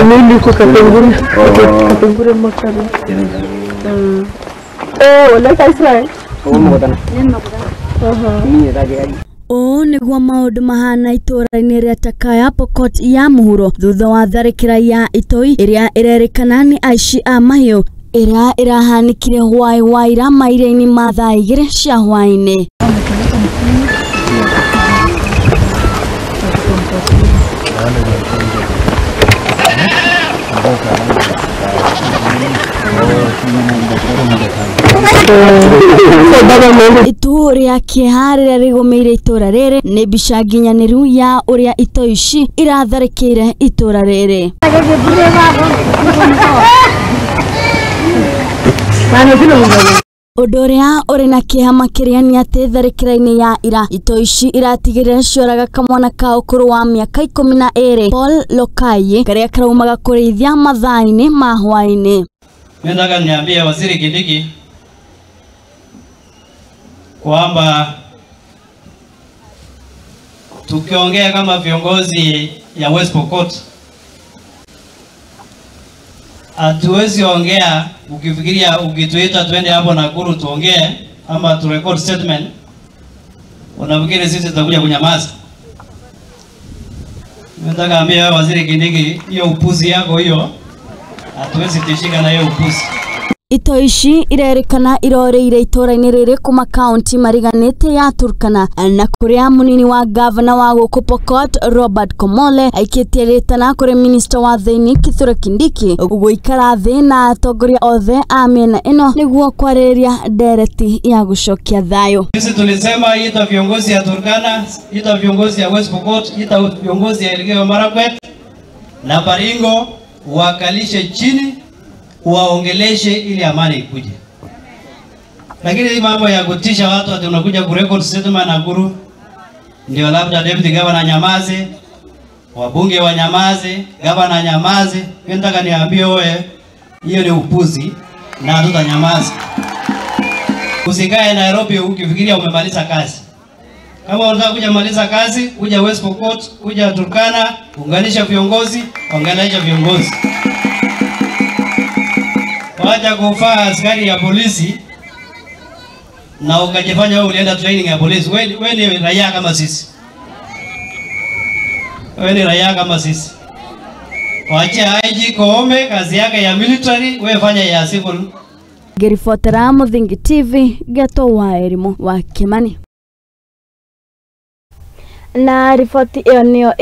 mimi kwa Kapengure makari. Wala kaisra. O niguo maundu mahana itura-ini ria Takaya Pokot ya muhuro thutha wa tharikira ya Itoi iria irerikana ni aici a mahiu iria irahanikire hwai wa ira maira-ini ma thaa 2 cia hwai-ini. Itu ria kieha riria rigomeire itura riri ni mbica nginyaniru ya uria Itoi ici iratharikire itura riri. Undu uria uri na kieha makiria ni ati tharikira-ini ya ira Itoi ici iratigirira cioraga kamwana ka ukuru wa miaka 12 Paul Lokai karia karaumaga kurithia mathaa-ini ma hwai-ini. Nataka niambie Waziri Kindiki kwamba tukiongea kama viongozi ya West Pokot hatuwezi ongea ukifikiria ukituita twende hapo Nakuru tuongee ama tu record statement unafikiri sisi tutakuja kunyamaza. Nataka niambie Waziri Kindiki hiyo upuzi yako hiyo hatuwezi tishika na hiyo upuzi. Itoi ici irerikana iroreire itura-ini riri kuma kaunti mariganite ya Turkana na kuria munini wa gavana wa guku Pokot Robert Komole aikitie ritana kuri minister wa thiini Kithure Kindiki guikara thi na atongoria othe a miena ino niguo kwariria ndereti ya gucokia thayo. Sisi tulisema ita viongozi ya Turkana, ita viongozi ya West Pokot, ita viongozi ya Elgeyo Marakwet na Baringo wakalishe chini waongeleshe ili amani ikuje. Lakini hii mambo ya kutisha watu ati unakuja ku record statement Nakuru ndio labda deputy governor nyamaze, wabunge wanyamaze, governor nyamaze. Mimi nataka niambie wewe hiyo ni upuzi na hatutanyamaza. Usikae Nairobi ukifikiria umemaliza kazi. Kama unataka kuja maliza kazi, kuja West Pokot, kuja Turkana, unganisha viongozi, ongelesha viongozi. Wacha kufaa askari ya polisi na ukajifanya wewe ulienda training ya polisi. Wewe ni raia kama sisi. Wewe ni raia kama sisi. Wacha IG Koome kazi yake ya military, wewe fanya ya civil. Ngiribotera Muthingi TV Geto wa Erimu wa Kimani. Na ripoti iyo niyo